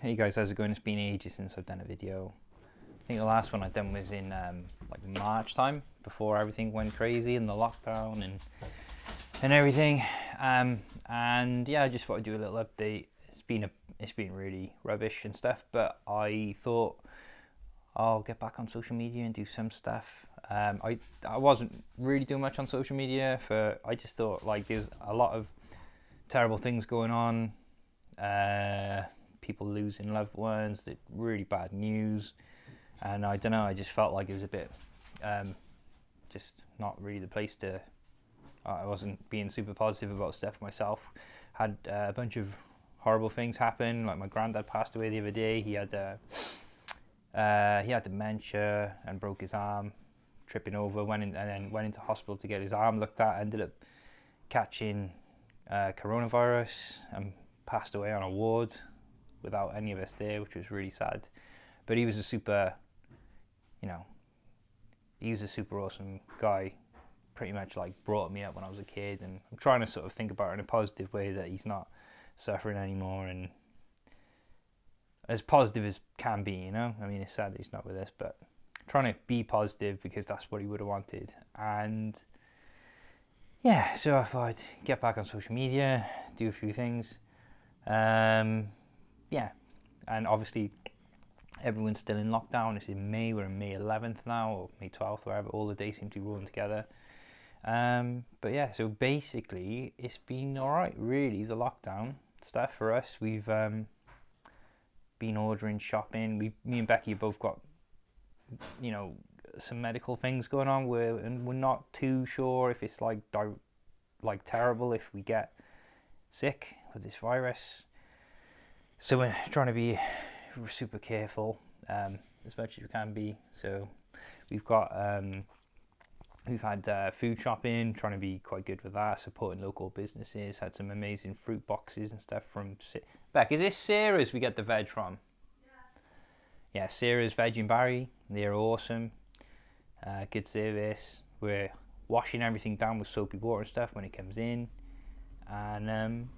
Hey guys, how's it going? It's been ages since I've done a video. I think the last one I've done was in like March time, before everything went crazy and the lockdown and everything. And yeah, I just thought I'd do a little update. It's been really rubbish and stuff, but I thought I'll get back on social media and do some stuff. I wasn't really doing much on social media I just thought like there's a lot of terrible things going on. People losing loved ones, the really bad news, and I don't know, I just felt like it was a bit just not really the place to. I wasn't being super positive about stuff myself. Had a bunch of horrible things happen, like my granddad passed away the other day. He had dementia and broke his arm tripping over, and then went into hospital to get his arm looked at, ended up catching coronavirus and passed away on a ward without any of us there, which was really sad. But he was a super awesome guy. Pretty much like brought me up when I was a kid, and I'm trying to sort of think about it in a positive way, that he's not suffering anymore, and as positive as can be, I mean, it's sad that he's not with us, but trying to be positive because that's what he would have wanted. And yeah, so I thought I'd get back on social media, do a few things. Yeah, and obviously everyone's still in lockdown. It's in May, we're in May 11th now, or May 12th, wherever. All the days seem to be rolling together. But yeah, so basically it's been alright, really, the lockdown stuff for us. We've been ordering shopping. Me and Becky both got, some medical things going on, and we're not too sure if it's like terrible if we get sick with this virus. So we're trying to be super careful as much as we can be. So we've got we've had food shopping, trying to be quite good with that, supporting local businesses. Had some amazing fruit boxes and stuff from Beck. Is this Sarah's we get the veg from? Yeah, Sarah's Veg and Barry. They're awesome. Good service. We're washing everything down with soapy water and stuff when it comes in, and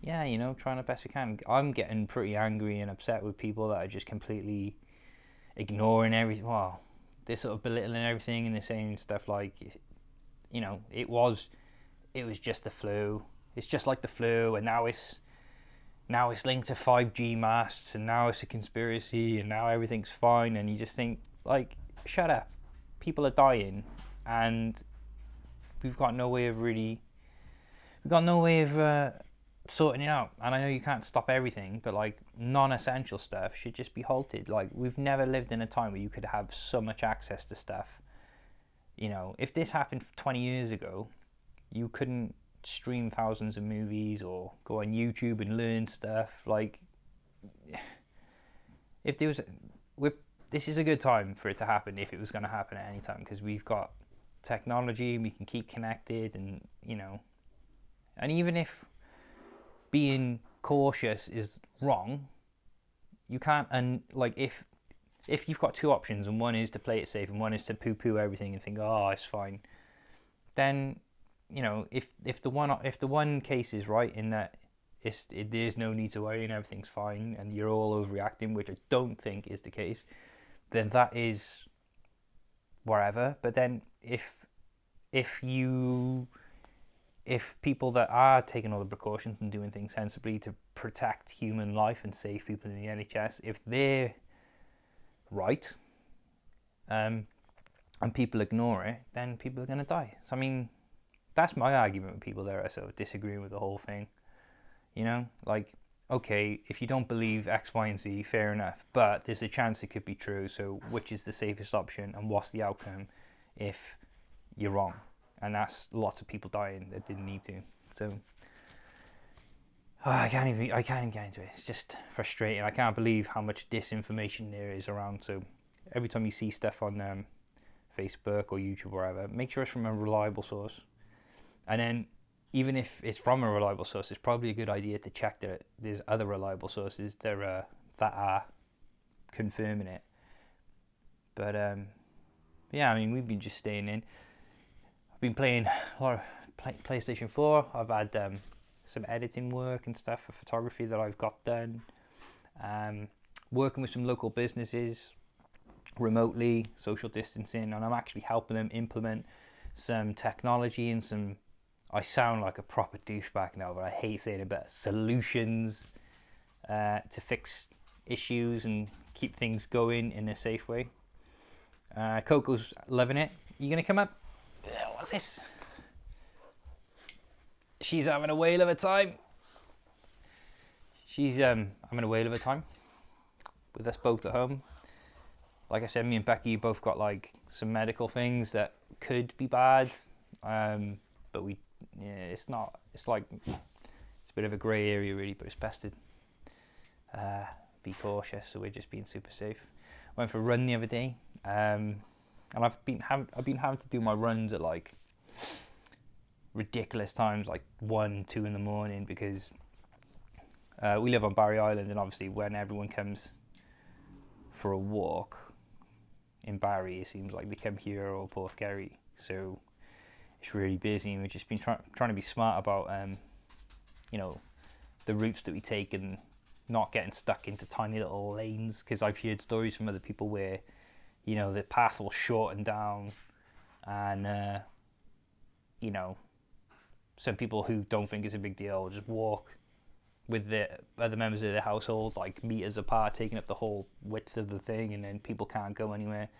yeah, trying the best we can. I'm getting pretty angry and upset with people that are just completely ignoring everything. Well, they're sort of belittling everything, and they're saying stuff like, it was just the flu. It's just like the flu, and now it's linked to 5G masts, and now it's a conspiracy, and now everything's fine. And you just think, like, shut up. People are dying, and we've got no way of sorting it out. And I know you can't stop everything, but like non-essential stuff should just be halted. Like, we've never lived in a time where you could have so much access to stuff. If this happened 20 years ago, you couldn't stream thousands of movies or go on YouTube and learn stuff. Like, if there was, this is a good time for it to happen, if it was going to happen at any time, because we've got technology, we can keep connected, and and even if being cautious is wrong, you can't, and like if you've got two options, and one is to play it safe and one is to poo-poo everything and think, oh, it's fine, then if the one case is right, in that there's no need to worry and everything's fine and you're all overreacting, which I don't think is the case, then that is whatever. But then if people that are taking all the precautions and doing things sensibly to protect human life and save people in the NHS, if they're right, and people ignore it, then people are going to die. So, I mean, that's my argument with people that are sort of disagreeing with the whole thing. Like, okay, if you don't believe X, Y, and Z, fair enough, but there's a chance it could be true, so which is the safest option, and what's the outcome if you're wrong? And that's lots of people dying that didn't need to. So I can't even get into it. It's just frustrating. I can't believe how much disinformation there is around. So every time you see stuff on Facebook or YouTube or wherever, make sure it's from a reliable source. And then even if it's from a reliable source, it's probably a good idea to check that there's other reliable sources that are confirming it. But yeah, I mean, we've been just staying in. Been playing a lot of PlayStation 4. I've had some editing work and stuff for photography that I've got done. working with some local businesses remotely, social distancing, and I'm actually helping them implement some technology and some, I sound like a proper douchebag now, but I hate saying it, but solutions to fix issues and keep things going in a safe way. Coco's loving it. You gonna come up? What's this? She's having a whale of a time. She's having a whale of a time with us both at home. Like I said, me and Becky both got like some medical things that could be bad, but it's not. It's like it's a bit of a grey area really, but it's best to be cautious. So we're just being super safe. Went for a run the other day, and I've been having to do my runs at like ridiculous times, like 1, 2 in the morning, because we live on Barry Island, and obviously when everyone comes for a walk in Barry, it seems like they come here or Porthkerry, so it's really busy, and we've just been trying to be smart about the routes that we take and not getting stuck into tiny little lanes, because I've heard stories from other people where the path will shorten down, and some people who don't think it's a big deal will just walk with the other members of the household like meters apart, taking up the whole width of the thing, and then people can't go anywhere,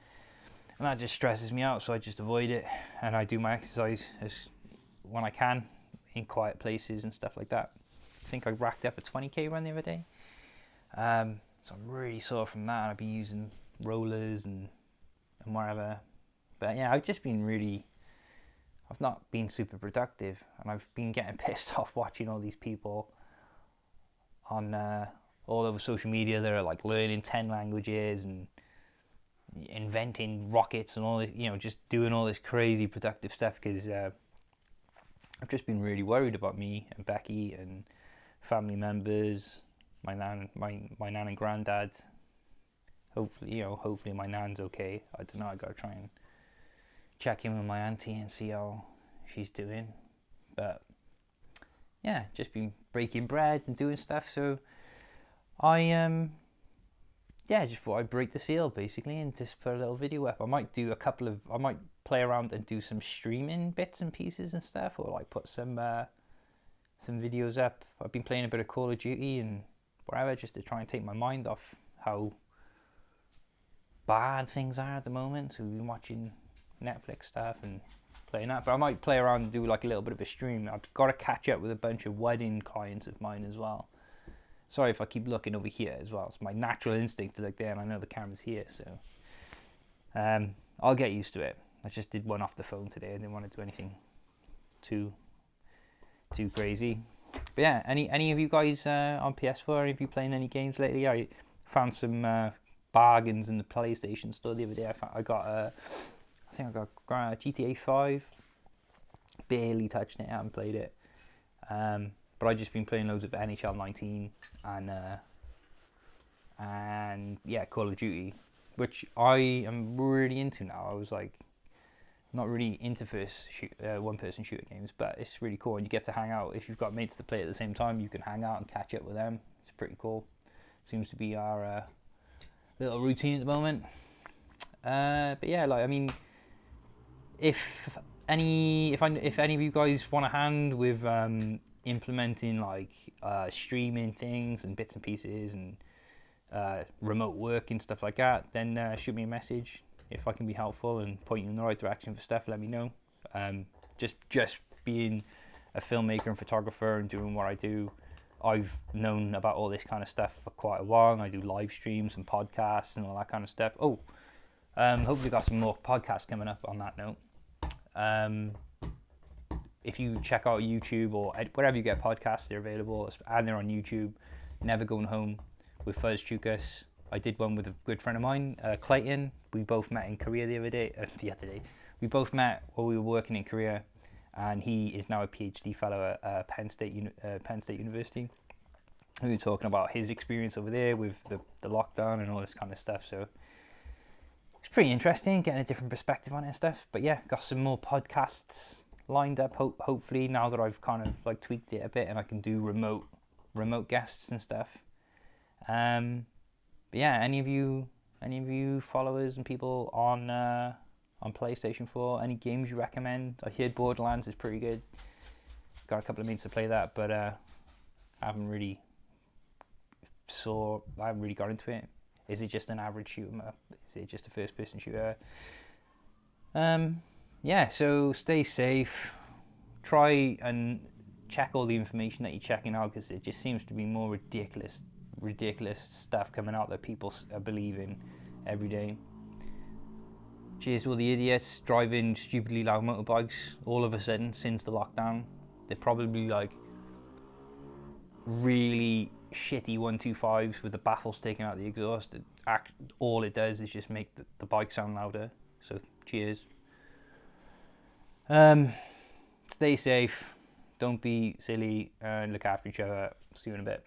and that just stresses me out. So I just avoid it, and I do my exercise when I can in quiet places and stuff like that. I think I racked up a 20k run the other day, so I'm really sore from that, and I've been using rollers and whatever. But yeah, I've not been super productive, and I've been getting pissed off watching all these people on all over social media that are like learning 10 languages and inventing rockets and all this, just doing all this crazy productive stuff, because I've just been really worried about me and Becky and family members, my nan and granddad. Hopefully my nan's okay. I don't know, I gotta try and check in with my auntie and see how she's doing. But yeah, just been breaking bread and doing stuff. So I just thought I'd break the seal basically and just put a little video up. I might play around and do some streaming bits and pieces and stuff, or like put some videos up. I've been playing a bit of Call of Duty and whatever, just to try and take my mind off how bad things are at the moment. So we've been watching Netflix stuff and playing that, but I might play around and do like a little bit of a stream. I've got to catch up with a bunch of wedding clients of mine as well. Sorry if I keep looking over here as well. It's my natural instinct to look there, and I know the camera's here, so I'll get used to it. I just did one off the phone today. I didn't want to do anything too crazy. But yeah, any of you guys on PS4? Any of you playing any games lately? I found some bargains in the PlayStation store the other day. I got GTA 5. Barely touched it. I haven't played it. But I've just been playing loads of NHL 19 and yeah, Call of Duty, which I am really into now. I was like not really into one-person shooter games, but it's really cool, and you get to hang out. If you've got mates to play at the same time, you can hang out and catch up with them. It's pretty cool. Seems to be our little routine at the moment. But yeah, like, I mean, if any of you guys want a hand with implementing like streaming things and bits and pieces and remote work and stuff like that, then shoot me a message. If I can be helpful and point you in the right direction for stuff, let me know. Just being a filmmaker and photographer and doing what I do, I've known about all this kind of stuff for quite a while, and I do live streams and podcasts and all that kind of stuff. Hopefully got some more podcasts coming up on that note. If you check out YouTube or wherever you get podcasts, they're available, and they're on YouTube. Never Going Home with Fuzz Chukas. I did one with a good friend of mine, Clayton. We both met in Korea the other day. We both met while we were working in Korea, and he is now a PhD fellow at Penn State University. We were talking about his experience over there with the lockdown and all this kind of stuff. So it's pretty interesting, getting a different perspective on it and stuff. But yeah, got some more podcasts lined up. Hopefully, now that I've kind of like tweaked it a bit and I can do remote guests and stuff. But yeah, any of you followers and people on PlayStation 4, any games you recommend? I heard Borderlands is pretty good. Got a couple of minutes to play that, but I haven't really got into it. Is it just an average shooter? Is it just a first-person shooter? Yeah, so stay safe. Try and check all the information that you're checking out, because it just seems to be more ridiculous stuff coming out that people are believing every day. Cheers to all the idiots driving stupidly loud motorbikes all of a sudden since the lockdown. They're probably like really shitty 125s with the baffles taken out the exhaust. All it does is just make the bike sound louder. So cheers. Stay safe, don't be silly, and look after each other. See you in a bit.